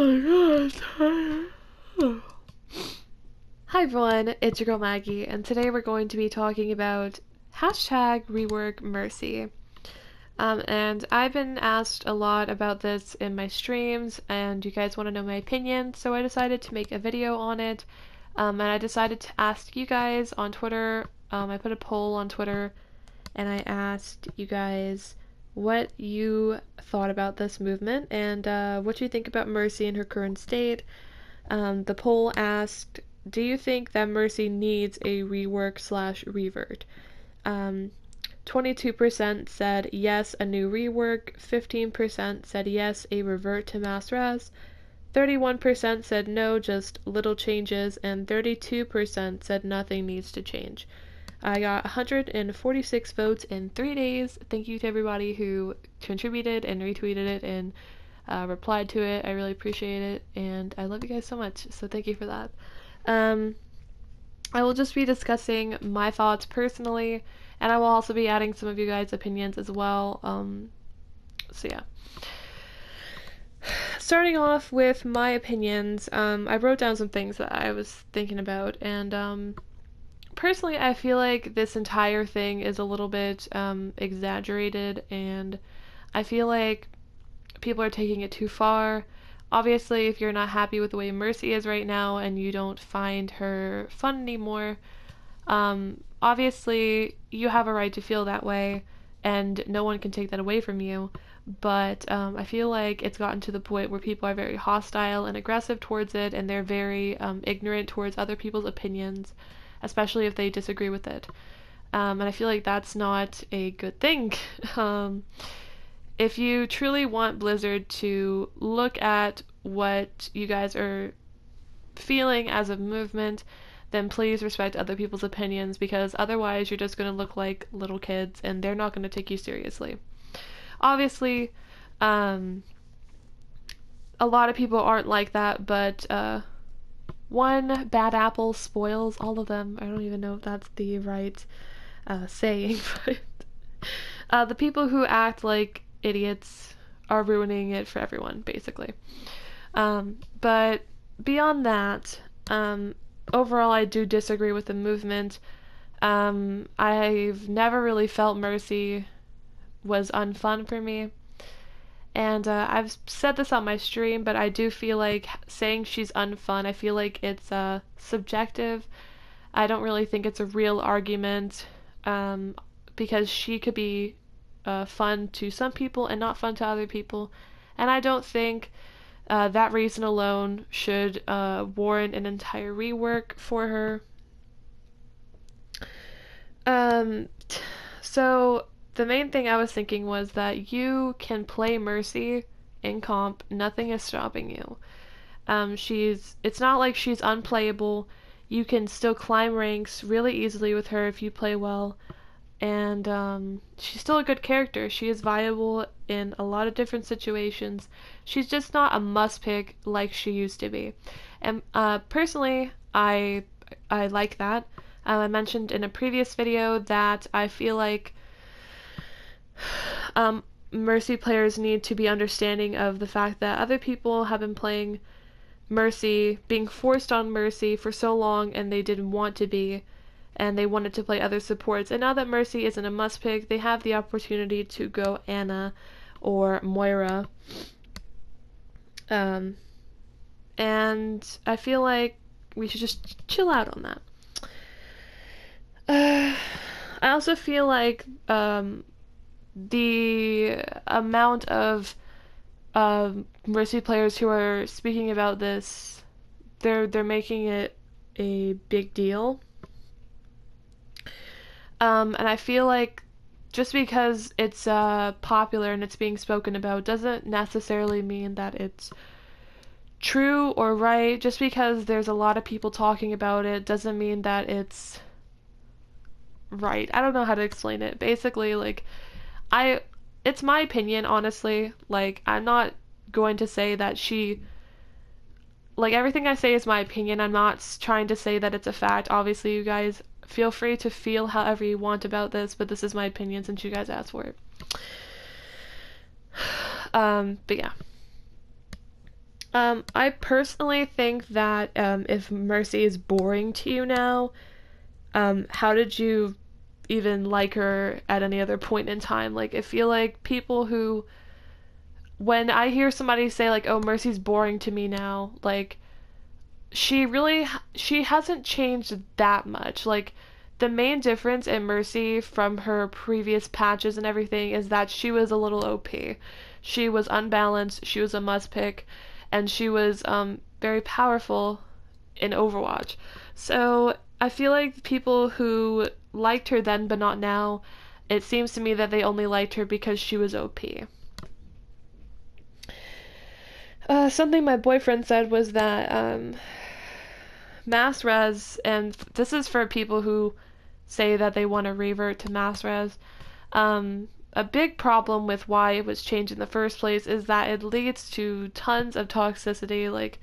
Oh my god. Hi everyone, it's your girl Maggie, and today we're going to be talking about hashtag rework mercy. And I've been asked a lot about this in my streams, and you guys want to know my opinion, so I decided to make a video on it. And I decided to ask you guys on Twitter. I put a poll on Twitter, and I asked you guys what you thought about this movement and what you think about Mercy in her current state. The poll asked, do you think that Mercy needs a rework slash revert? 22% said yes, a new rework, 15% said yes, a revert to mass res, 31% said no, just little changes, and 32% said nothing needs to change. I got 146 votes in 3 days. Thank you to everybody who contributed and retweeted it and replied to it. I really appreciate it, and I love you guys so much, so thank you for that. I will just be discussing my thoughts personally, and I will also be adding some of you guys' opinions as well. So yeah. Starting off with my opinions, I wrote down some things that I was thinking about, and personally, I feel like this entire thing is a little bit exaggerated, and I feel like people are taking it too far. Obviously, if you're not happy with the way Mercy is right now and you don't find her fun anymore, obviously you have a right to feel that way, and no one can take that away from you. But I feel like it's gotten to the point where people are very hostile and aggressive towards it, and they're very ignorant towards other people's opinions, especially if they disagree with it. And I feel like that's not a good thing. If you truly want Blizzard to look at what you guys are feeling as a movement, then please respect other people's opinions, because otherwise you're just going to look like little kids and they're not going to take you seriously. Obviously, a lot of people aren't like that, but one bad apple spoils all of them. I don't even know if that's the right saying, but the people who act like idiots are ruining it for everyone, basically. But beyond that, overall I do disagree with the movement. I've never really felt Mercy was unfun for me. And I've said this on my stream, but I do feel like saying she's unfun, I feel like it's subjective. I don't really think it's a real argument, because she could be fun to some people and not fun to other people. And I don't think that reason alone should warrant an entire rework for her. So the main thing I was thinking was that you can play Mercy in comp, nothing is stopping you. It's not like she's unplayable. You can still climb ranks really easily with her if you play well. And she's still a good character. She is viable in a lot of different situations. She's just not a must pick like she used to be. And personally, I like that. I mentioned in a previous video that I feel like Mercy players need to be understanding of the fact that other people have been playing Mercy, being forced on Mercy for so long, and they didn't want to be, and they wanted to play other supports. And now that Mercy isn't a must pick, they have the opportunity to go Ana or Moira. And I feel like we should just chill out on that. I also feel like the amount of Mercy players who are speaking about this, they're making it a big deal. And I feel like just because it's popular and it's being spoken about doesn't necessarily mean that it's true or right. Just because there's a lot of people talking about it doesn't mean that it's right. I don't know how to explain it. Basically, like, it's my opinion, honestly. Like, I'm not going to say that like, everything I say is my opinion. I'm not trying to say that it's a fact. Obviously, you guys feel free to feel however you want about this, but this is my opinion since you guys asked for it. But yeah. I personally think that if Mercy is boring to you now, how did you even like her at any other point in time? Like, I feel like people who, when I hear somebody say like, "Oh, Mercy's boring to me now," like she hasn't changed that much. Like the main difference in Mercy from her previous patches and everything is that she was a little OP. She was unbalanced, she was a must pick, and she was very powerful in Overwatch. So I feel like people who liked her then but not now, it seems to me that they only liked her because she was OP. Something my boyfriend said was that mass res, and this is for people who say that they want to revert to mass res. A big problem with why it was changed in the first place is that it leads to tons of toxicity. Like,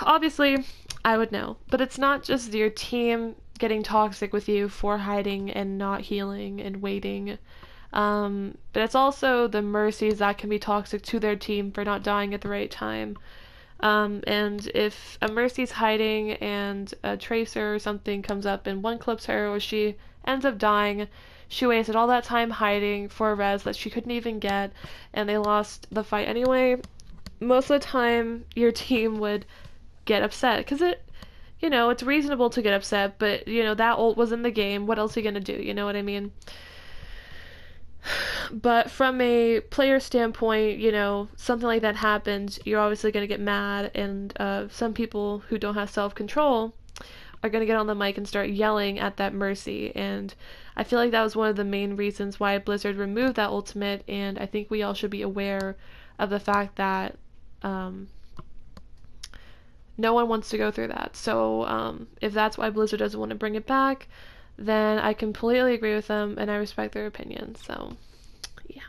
obviously, I would know, but it's not just your team getting toxic with you for hiding and not healing and waiting. But it's also the mercies that can be toxic to their team for not dying at the right time. And if a Mercy's hiding and a Tracer or something comes up and one clips her or she ends up dying, she wasted all that time hiding for a res that she couldn't even get, and they lost the fight anyway. Most of the time, your team would get upset because it's reasonable to get upset, but that ult was in the game. What else are you gonna do? You know what I mean? But from a player standpoint, something like that happens, you're obviously going to get mad, and some people who don't have self control are going to get on the mic and start yelling at that Mercy. And I feel like that was one of the main reasons why Blizzard removed that ultimate, and I think we all should be aware of the fact that no one wants to go through that. So if that's why Blizzard doesn't want to bring it back, then I completely agree with them and I respect their opinion. So, yeah.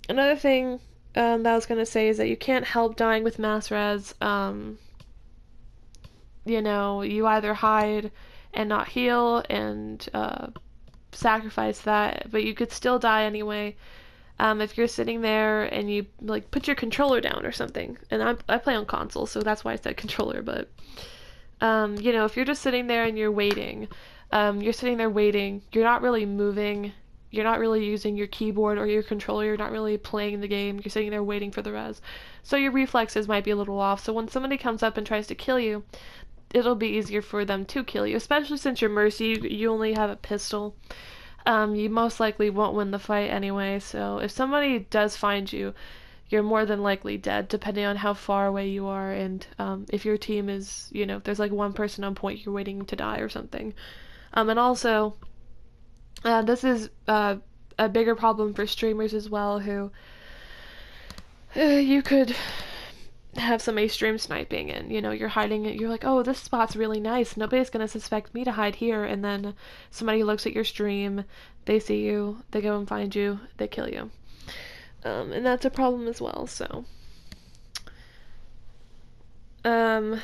Another thing that I was going to say is that you can't help dying with mass res. You either hide and not heal and sacrifice that, but you could still die anyway. If you're sitting there and you like put your controller down or something, and I play on console, so that's why I said controller, but if you're just sitting there and you're sitting there waiting, you're not really moving, you're not really using your keyboard or your controller, you're not really playing the game, you're sitting there waiting for the res. So your reflexes might be a little off. So when somebody comes up and tries to kill you, it'll be easier for them to kill you, especially since you're Mercy, you only have a pistol. You most likely won't win the fight anyway, so if somebody does find you, you're more than likely dead, depending on how far away you are, and if your team is, if there's like one person on point, you're waiting to die or something. And also, this is a bigger problem for streamers as well, who you could have somebody stream sniping and you're hiding it, you're like, oh, this spot's really nice, nobody's gonna suspect me to hide here, and then somebody looks at your stream, they see you, they go and find you, they kill you. And that's a problem as well. So and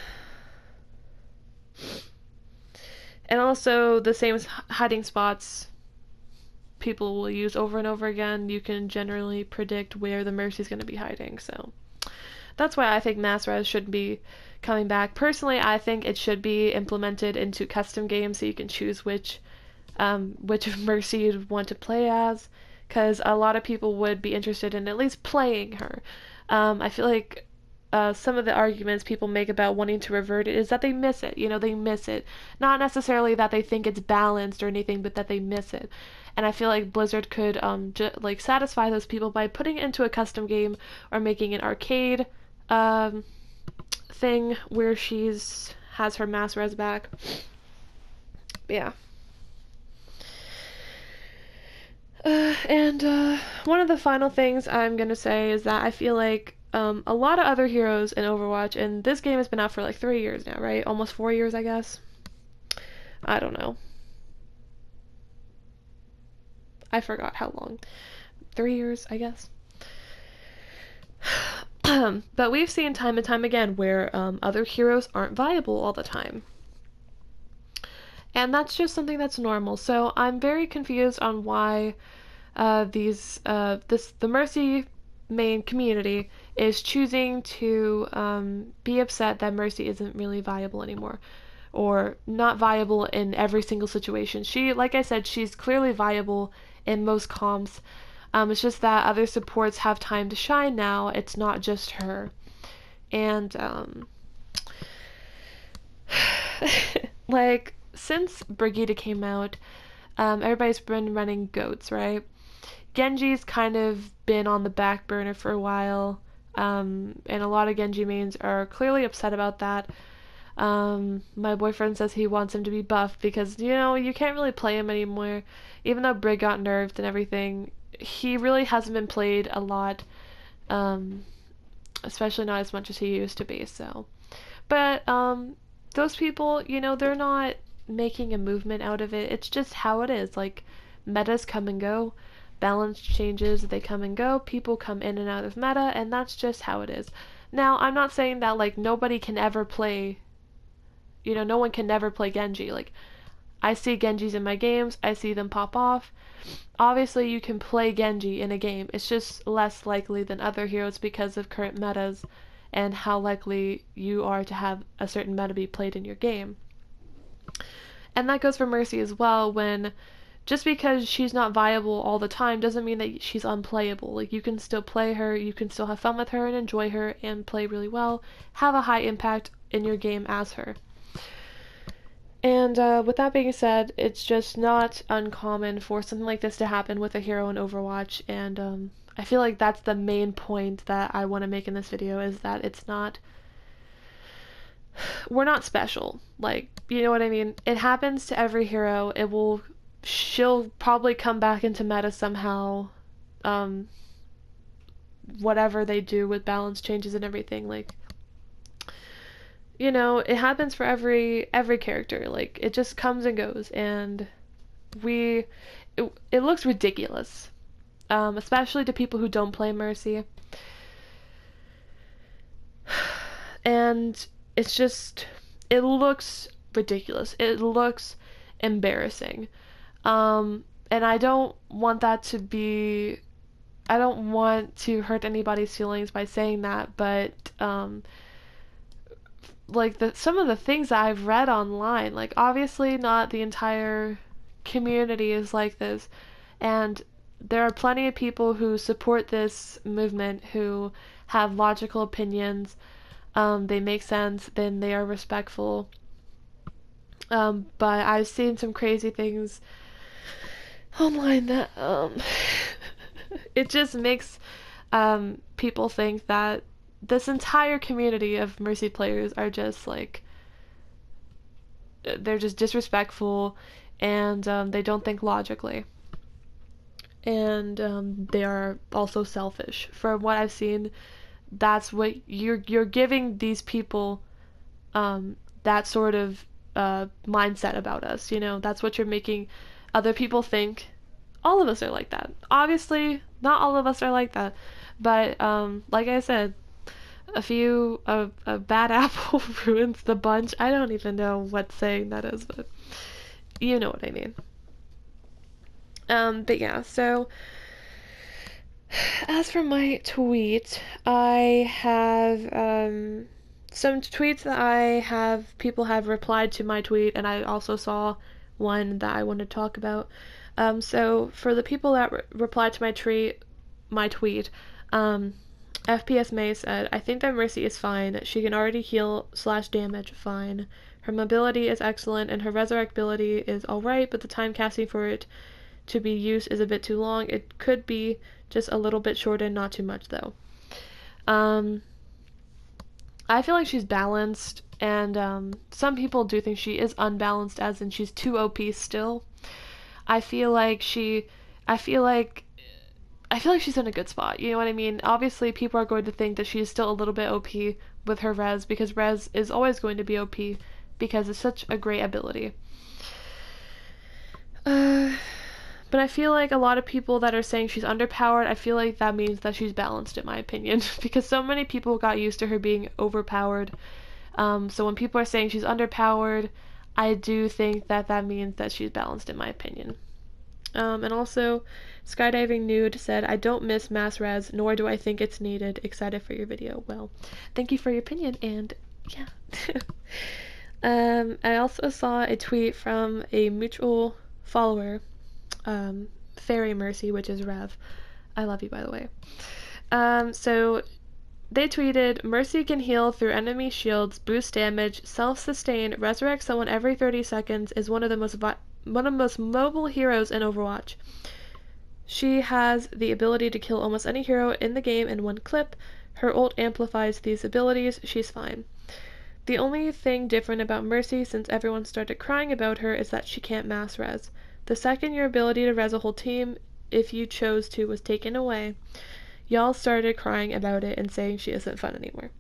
also the same hiding spots people will use over and over again, you can generally predict where the Mercy's going to be hiding, so that's why I think mass res should be coming back. Personally, I think it should be implemented into custom games so you can choose which Mercy you'd want to play as, because a lot of people would be interested in at least playing her. I feel like some of the arguments people make about wanting to revert it is that they miss it. They miss it. Not necessarily that they think it's balanced or anything, but that they miss it. And I feel like Blizzard could satisfy those people by putting it into a custom game or making an arcade thing where has her mass res back. Yeah. And one of the final things I'm gonna say is that I feel like a lot of other heroes in Overwatch, and this game has been out for like 3 years now, right? Almost 4 years, I guess. I don't know. I forgot how long. 3 years, I guess. But we've seen time and time again where other heroes aren't viable all the time. And that's just something that's normal. So I'm very confused on why the Mercy main community is choosing to be upset that Mercy isn't really viable anymore, or not viable in every single situation. She, like I said, she's clearly viable in most comps. It's just that other supports have time to shine now. It's not just her. And like since Brigitte came out, everybody's been running goats, right? Genji's kind of been on the back burner for a while, and a lot of Genji mains are clearly upset about that. My boyfriend says he wants him to be buffed because, you can't really play him anymore. Even though Brig got nerfed and everything, he really hasn't been played a lot, especially not as much as he used to be, so. But, those people, they're not making a movement out of it. It's just how it is. Like, metas come and go. Balance changes, they come and go. People come in and out of meta, and that's just how it is. Now, I'm not saying that, like, nobody can ever play, no one can never play Genji. Like, I see Genjis in my games, I see them pop off. Obviously, you can play Genji in a game. It's just less likely than other heroes because of current metas and how likely you are to have a certain meta be played in your game. And that goes for Mercy as well. When just because she's not viable all the time doesn't mean that she's unplayable. Like, you can still play her, you can still have fun with her and enjoy her and play really well, have a high impact in your game as her. And with that being said, it's just not uncommon for something like this to happen with a hero in Overwatch, and I feel like that's the main point that I want to make in this video, is that we're not special. Like, you know what I mean? It happens to every hero. She'll probably come back into meta somehow, whatever they do with balance changes and everything. Like, it happens for every character. Like, it just comes and goes, and it looks ridiculous, especially to people who don't play Mercy. And it looks ridiculous. It looks embarrassing. And I don't want to hurt anybody's feelings by saying that, but, like, some of the things that I've read online, like, obviously not the entire community is like this, and there are plenty of people who support this movement who have logical opinions, they make sense, then they are respectful, but I've seen some crazy things online that, it just makes, people think that this entire community of Mercy players are just, like, they're just disrespectful, and they don't think logically. And they are also selfish. From what I've seen, that's what you're giving these people, that sort of mindset about us. That's what you're making other people think. All of us are like that. Obviously, not all of us are like that, but like I said, a bad apple ruins the bunch. I don't even know what saying that is, but you know what I mean. But yeah, so as for my tweet, I have some tweets that people have replied to my tweet, and I also saw one that I want to talk about. So for the people that replied to my tweet, FPS May said, "I think that Mercy is fine. She can already heal / damage fine. Her mobility is excellent, and her resurrect ability is alright, but the time casting for it to be used is a bit too long. It could be just a little bit shortened, not too much though." I feel like she's balanced, and some people do think she is unbalanced, as in she's too OP still. I feel like she's in a good spot, you know what I mean? Obviously, people are going to think that she's still a little bit OP with her res, because res is always going to be OP, because it's such a great ability. But I feel like a lot of people that are saying she's underpowered, I feel like that means that she's balanced, in my opinion, because so many people got used to her being overpowered. So when people are saying she's underpowered, I do think that means that she's balanced, in my opinion. And also, Skydiving Nude said, I don't miss mass res, nor do I think it's needed. Excited for your video. Well, thank you for your opinion, and yeah. I also saw a tweet from a mutual follower, Fairy Mercy, which is Rev. I love you, by the way. So they tweeted, Mercy can heal through enemy shields, boost damage, self-sustain, resurrect someone every 30 seconds, is one of the most mobile heroes in Overwatch. She has the ability to kill almost any hero in the game in one clip. Her ult amplifies these abilities. She's fine. The only thing different about Mercy since everyone started crying about her is that she can't mass res. The second your ability to res a whole team, if you chose to, was taken away, y'all started crying about it and saying she isn't fun anymore.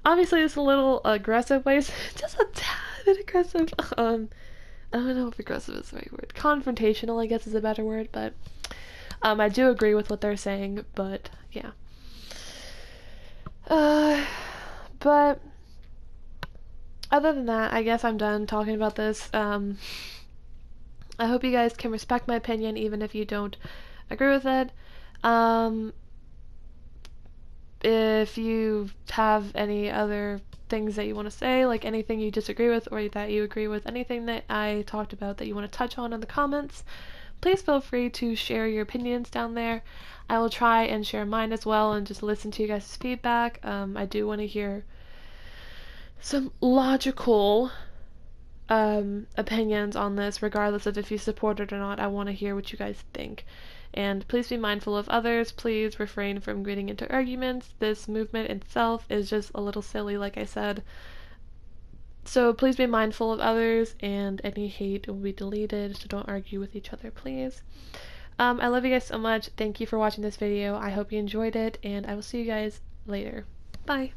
Obviously, it's a little aggressive ways, just a tad bit aggressive. I don't know if aggressive is the right word. Confrontational, I guess, is a better word, but I do agree with what they're saying, but yeah. But other than that, I guess I'm done talking about this. I hope you guys can respect my opinion, even if you don't agree with it. If you have any other things that you want to say, like anything you disagree with or that you agree with, anything that I talked about that you want to touch on in the comments, please feel free to share your opinions down there. I will try and share mine as well and just listen to you guys' feedback. I do want to hear some logical opinions on this, regardless of if you support it or not. I want to hear what you guys think. And please be mindful of others. Please refrain from getting into arguments. This movement itself is just a little silly, like I said. So please be mindful of others, and any hate will be deleted, so don't argue with each other, please. I love you guys so much. Thank you for watching this video. I hope you enjoyed it, and I will see you guys later. Bye!